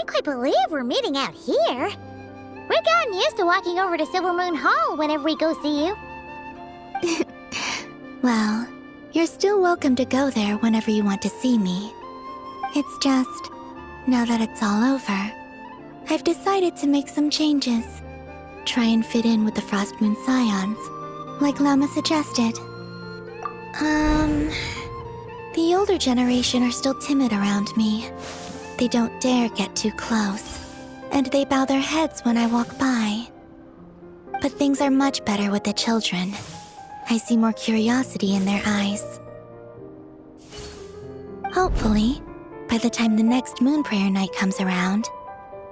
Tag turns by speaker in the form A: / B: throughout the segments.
A: Can't quite believe we're meeting out here. We've gotten used to walking over to Silver Moon Hall whenever we go see you.
B: Well, you're still welcome to go there whenever you want to see me. It's just, now that it's all over, I've decided to make some changes. Try and fit in with the Frost Moon Scions, like Llama suggested. The older generation are still timid around me. They don't dare get too close, and they bow their heads when I walk by. But things are much better with the children. I see more curiosity in their eyes. Hopefully, by the time the next Moon Prayer Night comes around,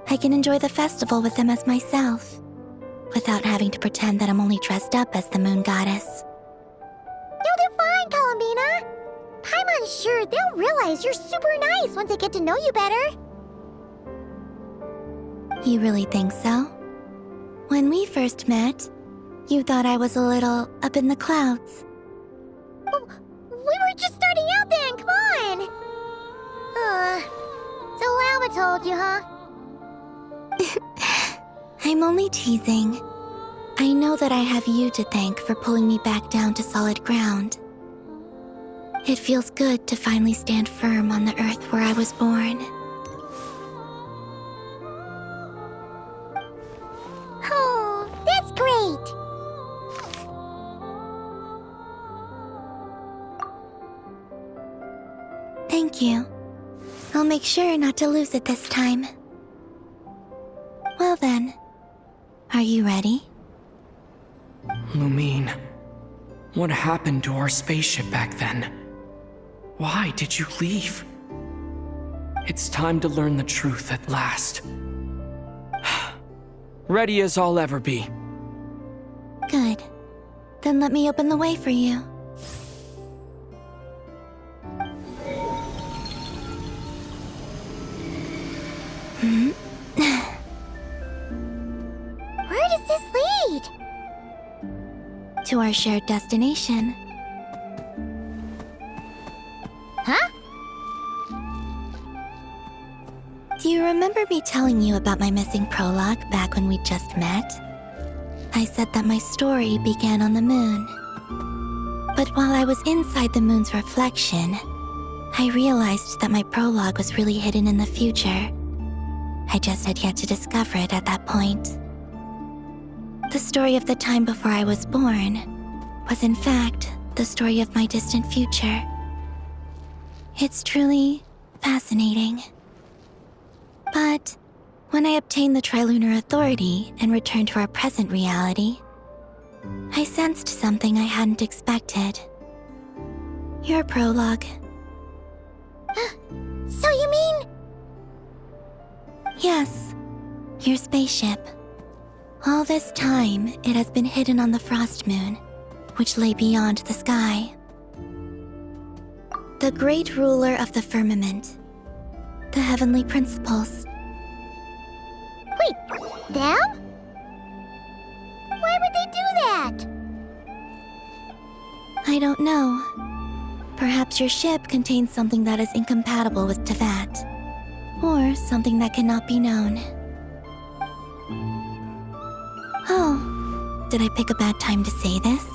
B: I can enjoy the festival with them as myself, without having to pretend that I'm only dressed up as the Moon Goddess.
A: You'll do fine, Columbina. Paimon's sure they'll realize you're super nice once they get to know you better.
B: You really think so? When we first met, you thought I was a little up in the clouds.
A: Well, we were just starting out then, come on! So Llama told you, huh?
B: I'm only teasing. I know that I have you to thank for pulling me back down to solid ground. It feels good to finally stand firm on the earth where I was born.
A: Oh, that's great!
B: Thank you. I'll make sure not to lose it this time. Well then, are you ready?
C: Lumine, what happened to our spaceship back then? Why did you leave? It's time to learn the truth at last. Ready as I'll ever be.
B: Good. Then let me open the way for you.
A: Where does this lead?
B: To our shared destination.
A: Huh?
B: Do you remember me telling you about my missing prologue back when we just met? I said that my story began on the moon. But while I was inside the moon's reflection, I realized that my prologue was really hidden in the future. I just had yet to discover it at that point. The story of the time before I was born was in fact the story of my distant future. It's truly fascinating. But when I obtained the Trilunar Authority and returned to our present reality, I sensed something I hadn't expected. Your prologue.
A: So you mean...
B: Yes, your spaceship. All this time, it has been hidden on the Frost Moon, which lay beyond the sky. The great ruler of the firmament. The heavenly principles.
A: Wait, them? Why would they do that?
B: I don't know. Perhaps your ship contains something that is incompatible with Tevat. Or something that cannot be known. Oh, did I pick a bad time to say this?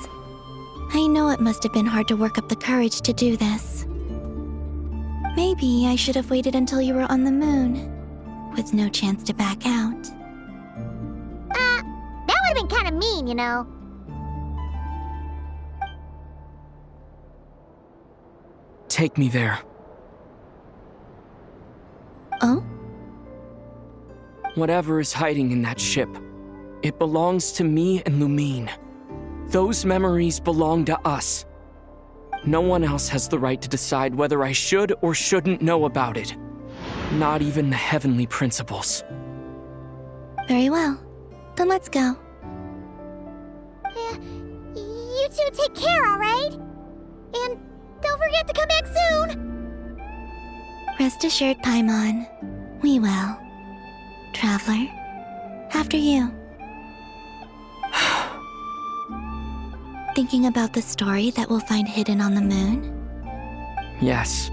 B: I know it must have been hard to work up the courage to do this. Maybe I should have waited until you were on the moon, with no chance to back out.
A: That would have been kind of mean, you know.
C: Take me there.
B: Oh?
C: Whatever is hiding in that ship, it belongs to me and Lumine. Those memories belong to us. No one else has the right to decide whether I should or shouldn't know about it. Not even the heavenly principles.
B: Very well. Then let's go.
A: You two take care, alright? And don't forget to come back soon!
B: Rest assured, Paimon. We will. Traveler, after you. Thinking about the story that we'll find hidden on the moon?
C: Yes,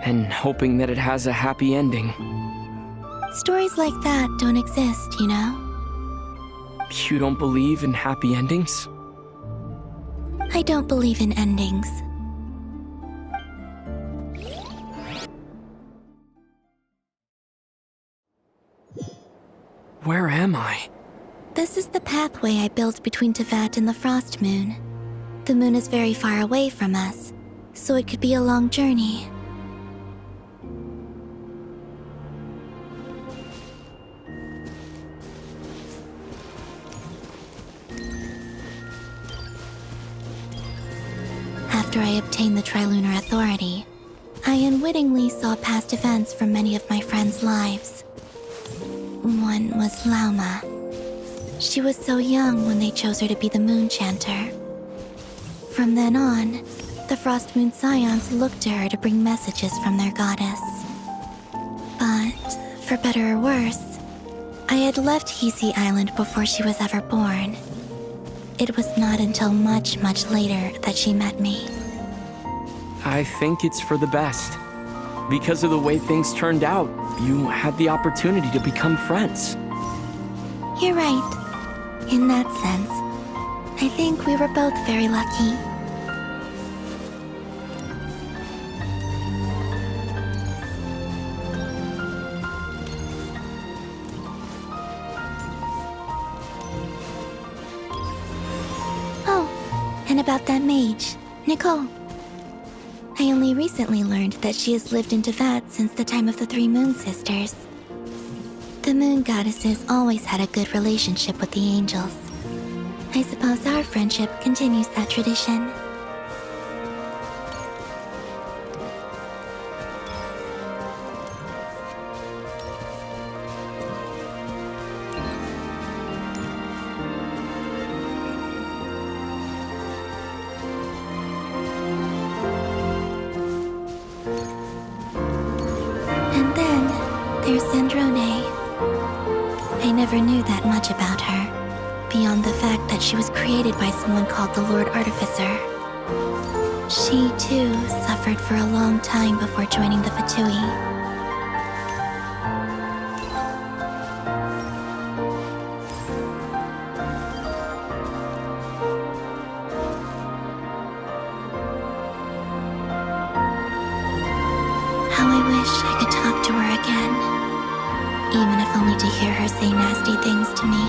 C: and hoping that it has a happy ending.
B: Stories like that don't exist, you know?
C: You don't believe in happy endings?
B: I don't believe in endings.
C: Where am I?
B: This is the pathway I built between VIII and the Frost Moon. The moon is very far away from us, so it could be a long journey. After I obtained the Trilunar Authority, I unwittingly saw past events from many of my friends' lives. One was Lauma. She was so young when they chose her to be the Moon Chanter. From then on, the Frost Moon Scions looked to her to bring messages from their goddess. But, for better or worse, I had left Hisi Island before she was ever born. It was not until much, much later that she met me.
C: I think it's for the best. Because of the way things turned out, you had the opportunity to become friends.
B: You're right. In that sense, I think we were both very lucky. Oh, and about that mage, Nicole. I only recently learned that she has lived in VIII since the time of the Three Moon Sisters. The Moon Goddesses always had a good relationship with the angels. I suppose our friendship continues that tradition. And then there's Sandrone. I never knew that much about her, beyond the fact that she was created by someone called the Lord Artificer. She, too, suffered for a long time before joining the VIII. How I wish I could talk to her again, even if only to hear her say nasty things to me.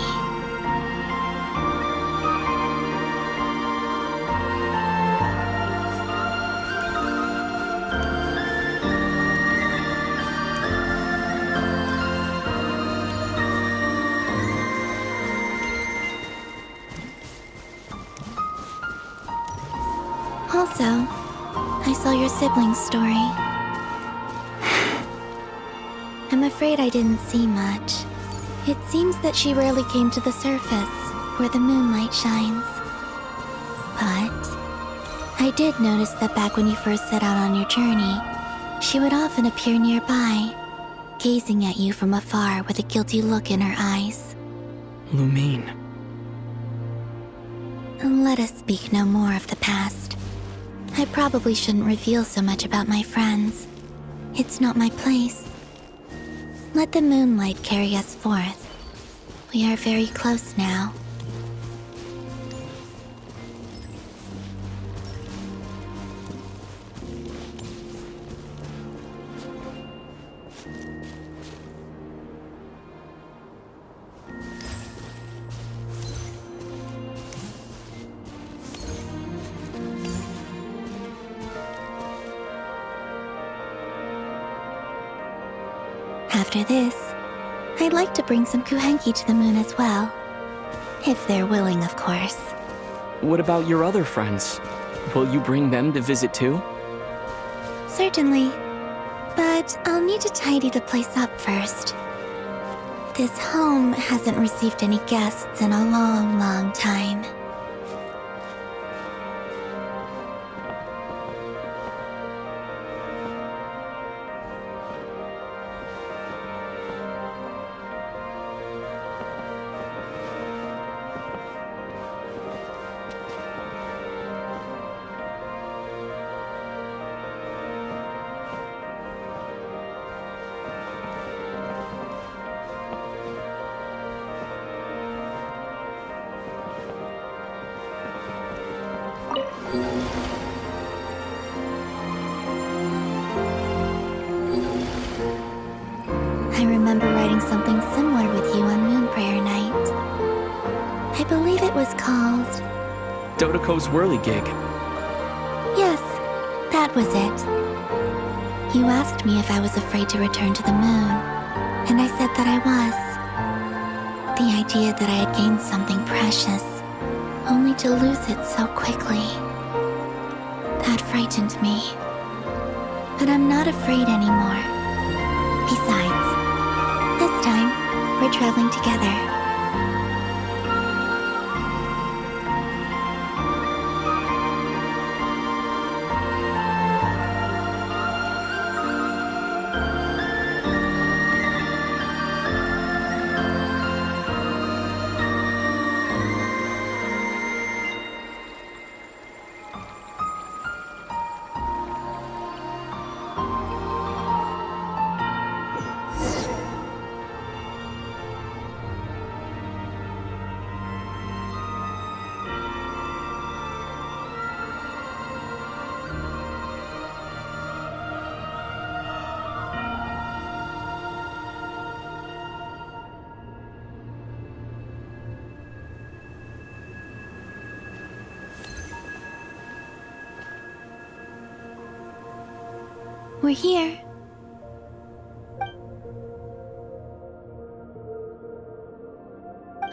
B: Also, I saw your sibling's story. I'm afraid I didn't see much. It seems that she rarely came to the surface, where the moonlight shines. But I did notice that back when you first set out on your journey, she would often appear nearby, gazing at you from afar with a guilty look in her eyes.
C: Lumine.
B: Let us speak no more of the past. I probably shouldn't reveal so much about my friends. It's not my place. Let the moonlight carry us forth. We are very close now. After this, I'd like to bring some kuhenki to the moon as well. If they're willing, of course.
C: What about your other friends? Will you bring them to visit too?
B: Certainly. But I'll need to tidy the place up first. This home hasn't received any guests in a long, long time. I remember writing something similar with you on Moon Prayer Night. I believe it was called...
C: Dodoko's whirligig.
B: Yes, that was it. You asked me if I was afraid to return to the moon, and I said that I was. The idea that I had gained something precious, only to lose it so quickly. That frightened me. But I'm not afraid anymore. Besides, this time, we're traveling together. We're here.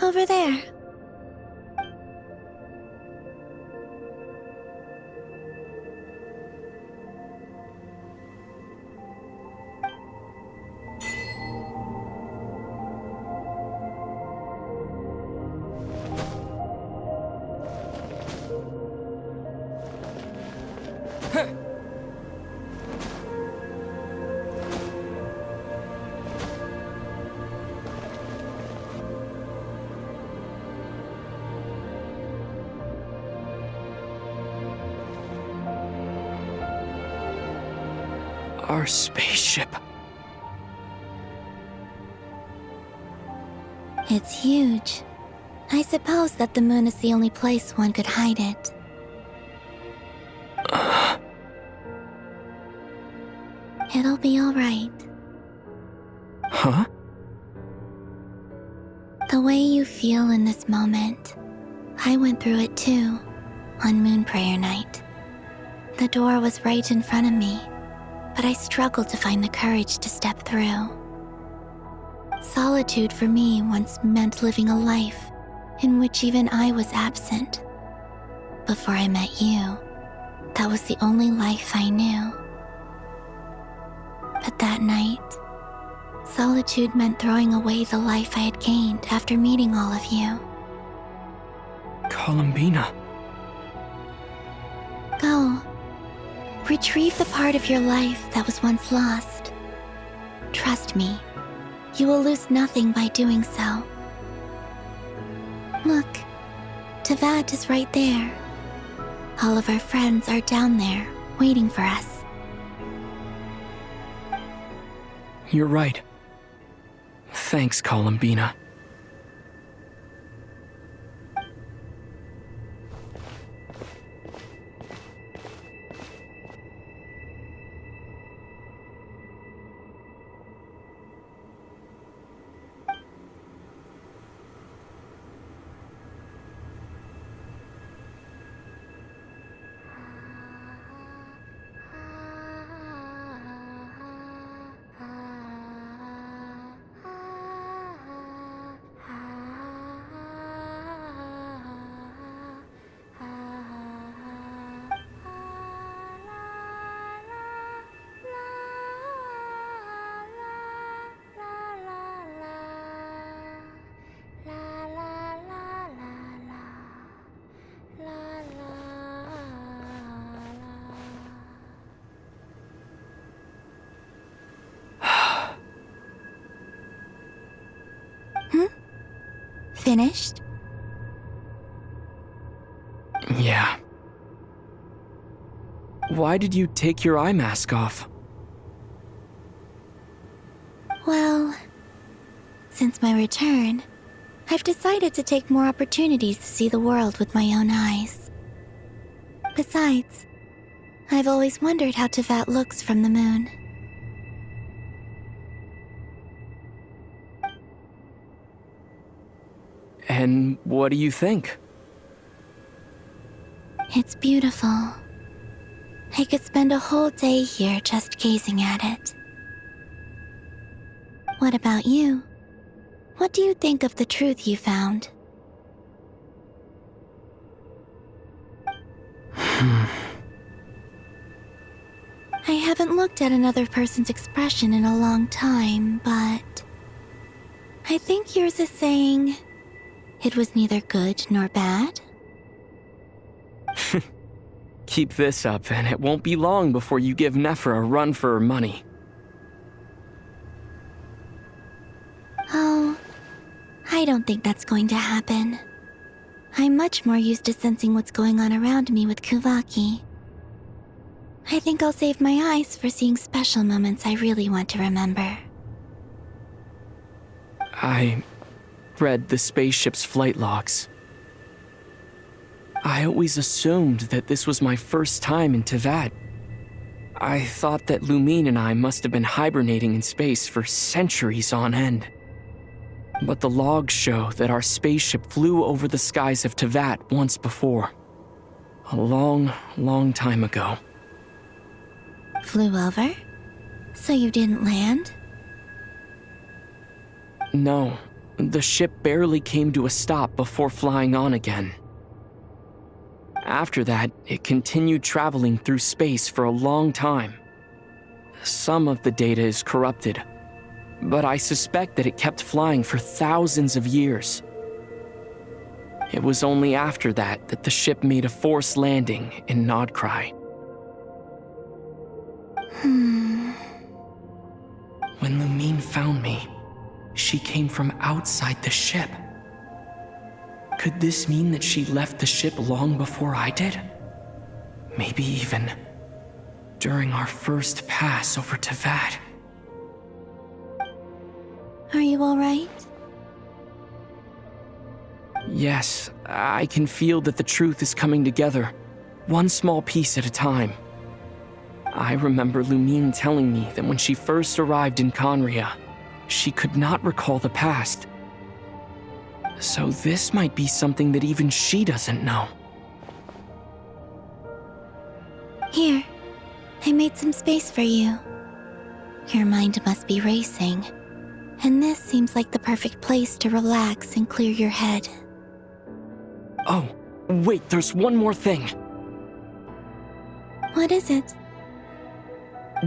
B: Over there.
C: Our spaceship.
B: It's huge. I suppose that the moon is the only place one could hide it. It'll be all right.
C: Huh?
B: The way you feel in this moment, I went through it too, on Moon Prayer Night. The door was right in front of me, but I struggled to find the courage to step through. Solitude for me once meant living a life in which even I was absent. Before I met you, that was the only life I knew. But that night, solitude meant throwing away the life I had gained after meeting all of you.
C: Columbina.
B: Go. Retrieve the part of your life that was once lost. Trust me, you will lose nothing by doing so. Look, Tavad is right there. All of our friends are down there, waiting for us.
C: You're right. Thanks, Columbina.
B: Finished?
C: Yeah. Why did you take your eye mask off?
B: Well, since my return, I've decided to take more opportunities to see the world with my own eyes. Besides, I've always wondered how Tevat looks from the moon.
C: And what do you think?
B: It's beautiful. I could spend a whole day here just gazing at it. What about you? What do you think of the truth you found? I haven't looked at another person's expression in a long time, but I think yours is saying it was neither good nor bad.
C: Keep this up, and it won't be long before you give Nephra a run for her money.
B: Oh, I don't think that's going to happen. I'm much more used to sensing what's going on around me with Kuvaki. I think I'll save my eyes for seeing special moments I really want to remember.
C: I read the spaceship's flight logs. I always assumed that this was my first time in Tevat. I thought that Lumine and I must have been hibernating in space for centuries on end. But the logs show that our spaceship flew over the skies of Tevat once before. A long, long time ago.
B: Flew over? So you didn't land?
C: No, the ship barely came to a stop before flying on again. After that, it continued traveling through space for a long time. Some of the data is corrupted, but I suspect that it kept flying for thousands of years. It was only after that that the ship made a forced landing in Nodcry. When Lumine found me, she came from outside the ship. Could this mean that she left the ship long before I did? Maybe even during our first pass over Tevat.
B: Are you alright?
C: Yes, I can feel that the truth is coming together, one small piece at a time. I remember Lumine telling me that when she first arrived in Conria, she could not recall the past. So this might be something that even she doesn't know.
B: Here, I made some space for you. Your mind must be racing, and this seems like the perfect place to relax and clear your head.
C: Oh, wait, there's one more thing.
B: What is it?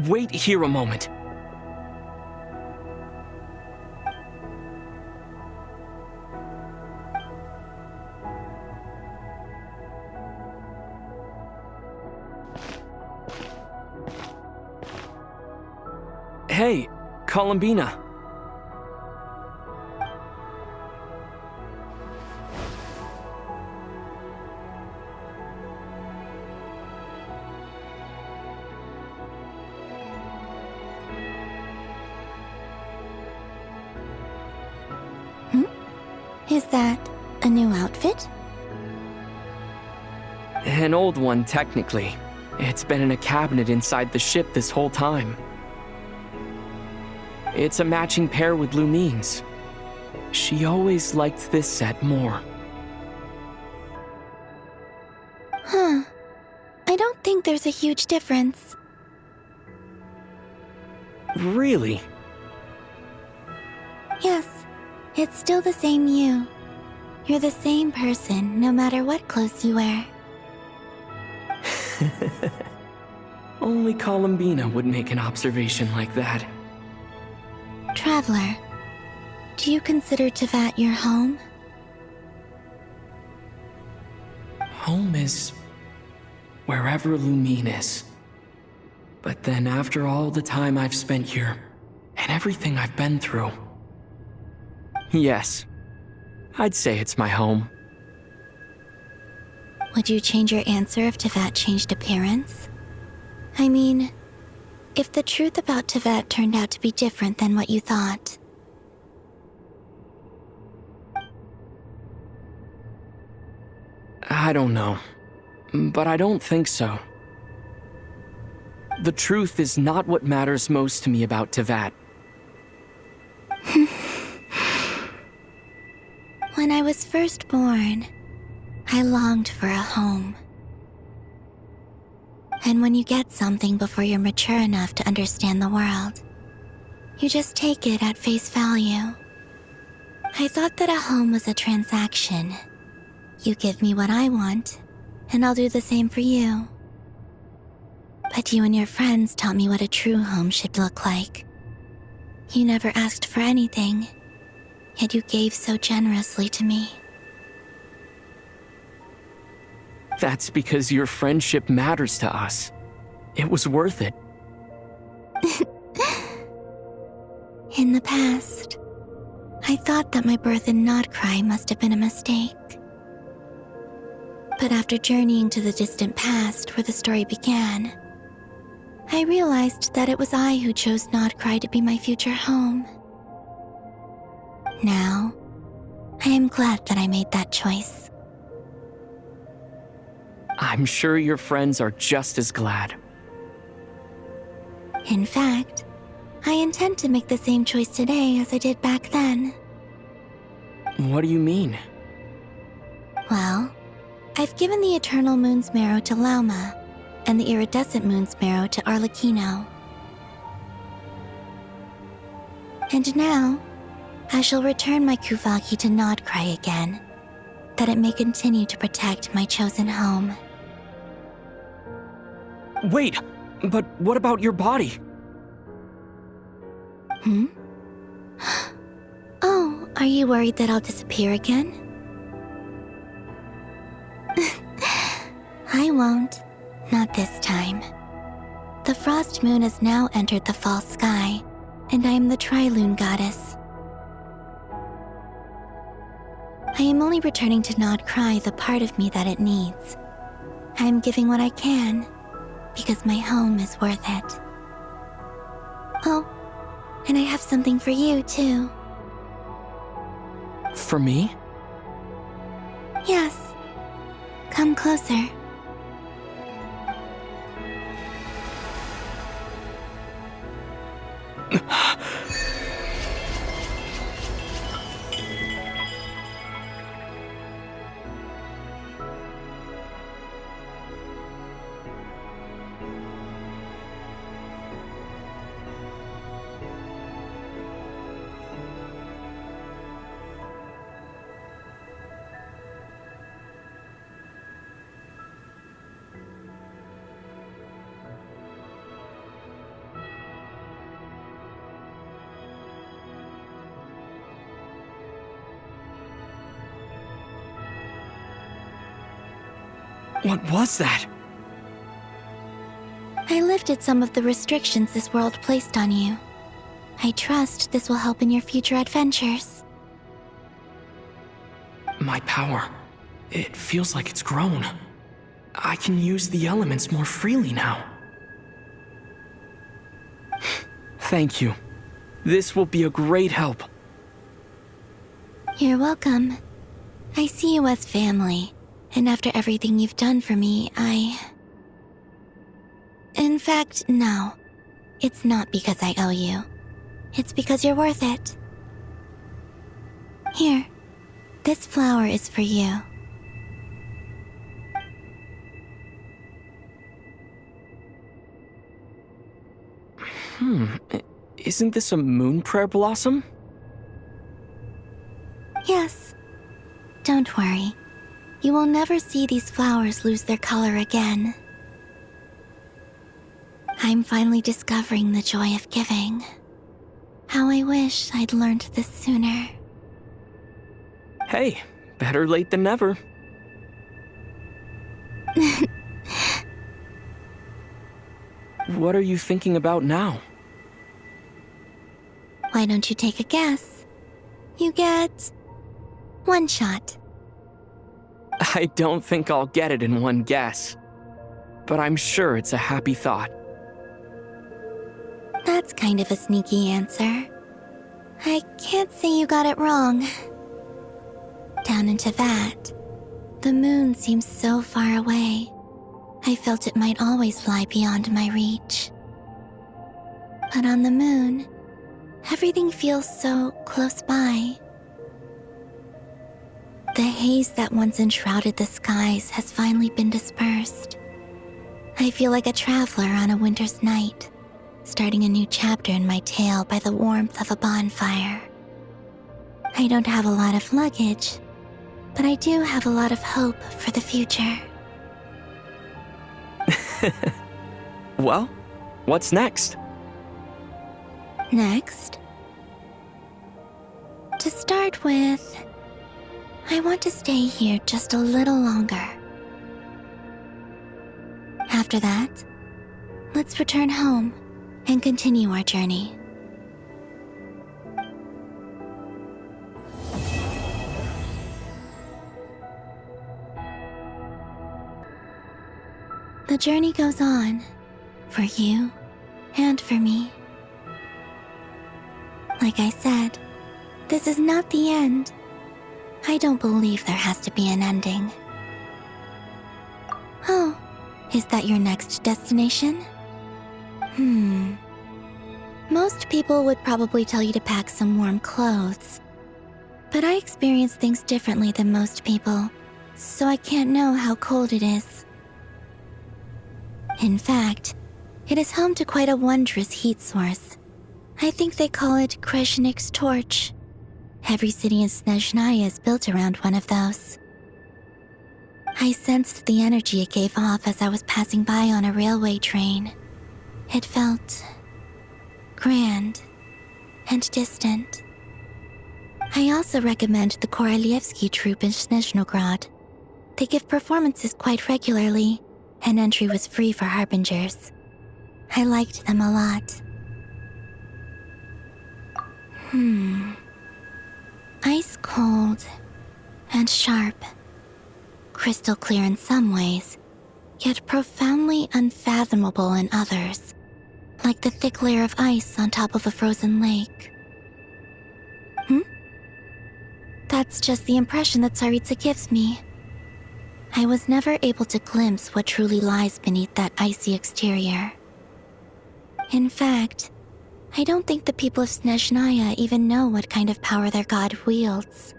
C: Wait here a moment. Hey, Columbina.
B: Is that a new outfit?
C: An old one, technically. It's been in a cabinet inside the ship this whole time. It's a matching pair with Lumine's. She always liked this set more.
B: Huh. I don't think there's a huge difference.
C: Really?
B: Yes, it's still the same you. You're the same person, no matter what clothes you wear.
C: Only Columbina would make an observation like that.
B: Traveler, do you consider Tevat your home?
C: Home is wherever Lumine is. But then after all the time I've spent here, and everything I've been through, yes, I'd say it's my home.
B: Would you change your answer if Tevat changed appearance? I mean, if the truth about Tevat turned out to be different than what you thought.
C: I don't know. but I don't think so. The truth is not what matters most to me about Teyvat.
B: When I was first born, I longed for a home. And when you get something before you're mature enough to understand the world, you just take it at face value. I thought that a home was a transaction. You give me what I want, and I'll do the same for you. But you and your friends taught me what a true home should look like. You never asked for anything, yet you gave so generously to me.
C: That's because your friendship matters to us. It was worth it.
B: In the past, I thought that my birth in Nodcry must have been a mistake. But after journeying to the distant past where the story began, I realized that it was I who chose Nodcry to be my future home. Now, I am glad that I made that choice.
C: I'm sure your friends are just as glad.
B: In fact, I intend to make the same choice today as I did back then.
C: What do you mean?
B: Well, I've given the Eternal Moon's Marrow to Lauma, and the Iridescent Moon's Marrow to Arlecchino. And now, I shall return my Kuvagi to Nodcry again, that it may continue to protect my chosen home.
C: Wait, but what about your body?
B: Oh, are you worried that I'll disappear again? I won't. Not this time. The Frost Moon has now entered the fall sky, and I am the Trilune Goddess. I am only returning to Nodcry the part of me that it needs. I am giving what I can, because my home is worth it. Oh, and I have something for you, too.
C: For me?
B: Yes. Come closer.
C: What was that?
B: I lifted some of the restrictions this world placed on you. I trust this will help in your future adventures.
C: My power. It feels like it's grown. I can use the elements more freely now. Thank you. This will be a great help.
B: You're welcome. I see you as family, and after everything you've done for me, In fact, no. It's not because I owe you. It's because you're worth it. Here, this flower is for you.
C: Isn't this a moon prayer blossom?
B: Yes. Don't worry. You will never see these flowers lose their color again. I'm finally discovering the joy of giving. How I wish I'd learned this sooner.
C: Hey, better late than never. What are you thinking about now?
B: Why don't you take a guess? You get 1 shot.
C: I don't think I'll get it in one guess. But I'm sure it's a happy thought.
B: That's kind of a sneaky answer. I can't say you got it wrong. Down in Teyvat, the moon seems so far away, I felt it might always lie beyond my reach. But on the moon, everything feels so close by. The haze that once enshrouded the skies has finally been dispersed. I feel like a traveler on a winter's night, starting a new chapter in my tale by the warmth of a bonfire. I don't have a lot of luggage, but I do have a lot of hope for the future.
C: Well, what's next?
B: Next, to start with, I want to stay here just a little longer. After that, let's return home and continue our journey. The journey goes on, for you and for me. Like I said, this is not the end. I don't believe there has to be an ending. Oh, is that your next destination? Most people would probably tell you to pack some warm clothes. But I experience things differently than most people, so I can't know how cold it is. In fact, it is home to quite a wondrous heat source. I think they call it Kreshnik's torch. Every city in Snezhnaya is built around one of those. I sensed the energy it gave off as I was passing by on a railway train. It felt grand and distant. I also recommend the Korolievsky troupe in Snezhnograd. They give performances quite regularly, and entry was free for harbingers. I liked them a lot. Ice cold and sharp. Crystal clear in some ways, yet profoundly unfathomable in others, like the thick layer of ice on top of a frozen lake. That's just the impression that Tsaritsa gives me. I was never able to glimpse what truly lies beneath that icy exterior. In fact, I don't think the people of Snezhnaya even know what kind of power their god wields.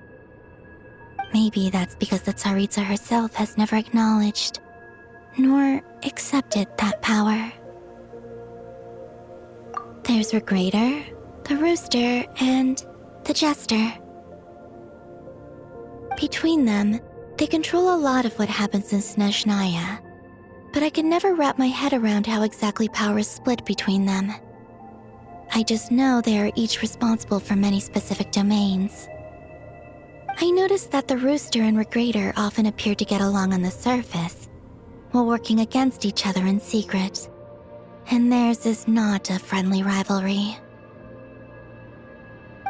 B: Maybe that's because the Tsaritsa herself has never acknowledged, nor accepted that power. There's Regrator, the Rooster, and the Jester. Between them, they control a lot of what happens in Snezhnaya, but I can never wrap my head around how exactly power is split between them. I just know they are each responsible for many specific domains. I noticed that the Rooster and Regrator often appear to get along on the surface, while working against each other in secret, and theirs is not a friendly rivalry.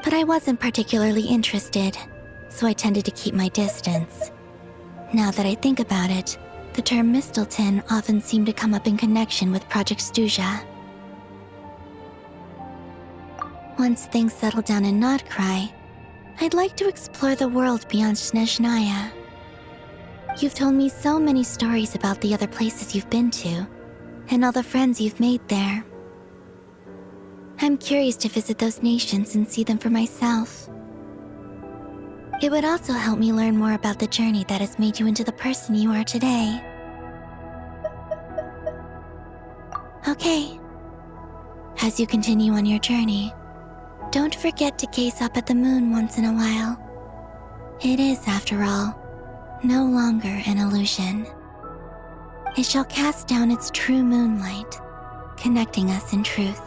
B: But I wasn't particularly interested, so I tended to keep my distance. Now that I think about it, the term Mistelton often seemed to come up in connection with Project Stuja. Once things settle down in Notcry, I'd like to explore the world beyond Snezhnaya. You've told me so many stories about the other places you've been to, and all the friends you've made there. I'm curious to visit those nations and see them for myself. It would also help me learn more about the journey that has made you into the person you are today. Okay. As you continue on your journey, don't forget to gaze up at the moon once in a while. It is, after all, no longer an illusion. It shall cast down its true moonlight, connecting us in truth.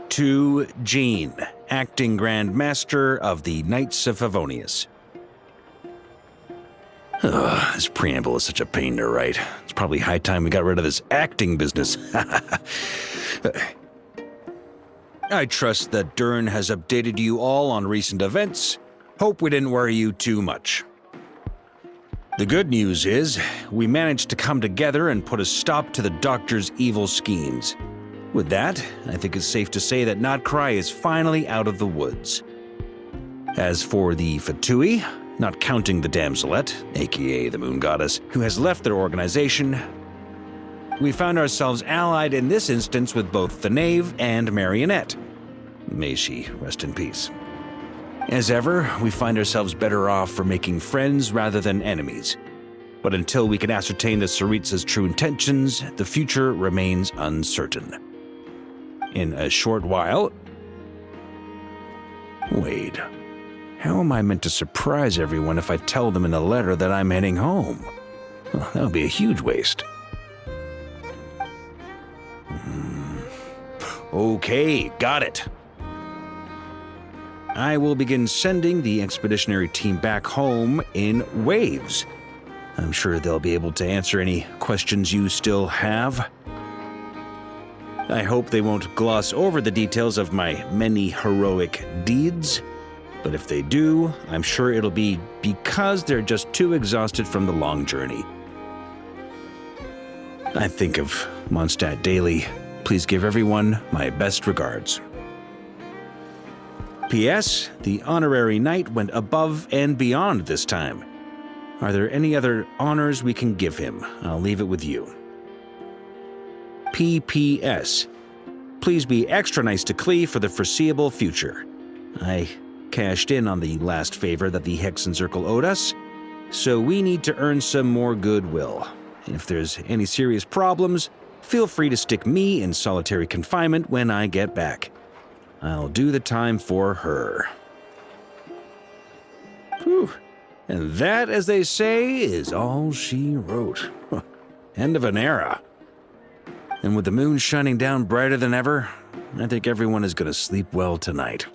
D: To Jean, acting Grand Master of the Knights of Favonius. Ugh, this preamble is such a pain to write. It's probably high time we got rid of this acting business. I trust that Dern has updated you all on recent events. Hope we didn't worry you too much. The good news is, we managed to come together and put a stop to the Doctor's evil schemes. With that, I think it's safe to say that Notcry is finally out of the woods. As for the Fatui, not counting the damselette, aka the moon goddess, who has left their organization. We found ourselves allied in this instance with both the knave and marionette. May she rest in peace. As ever, we find ourselves better off for making friends rather than enemies. But until we can ascertain the Tsaritsa's true intentions, the future remains uncertain. In a short while... Wait, how am I meant to surprise everyone if I tell them in a letter that I'm heading home? Well, that would be a huge waste. Okay, got it. I will begin sending the expeditionary team back home in waves. I'm sure they'll be able to answer any questions you still have. I hope they won't gloss over the details of my many heroic deeds, but if they do, I'm sure it'll be because they're just too exhausted from the long journey. I think of Mondstadt daily. Please give everyone my best regards. P.S. The honorary knight went above and beyond this time. Are there any other honors we can give him? I'll leave it with you. P.P.S. Please be extra nice to Klee for the foreseeable future. I cashed in on the last favor that the Hexen Circle owed us, so we need to earn some more goodwill. If there's any serious problems, feel free to stick me in solitary confinement when I get back. I'll do the time for her. Whew. And that, as they say, is all she wrote. End of an era. And with the moon shining down brighter than ever, I think everyone is going to sleep well tonight.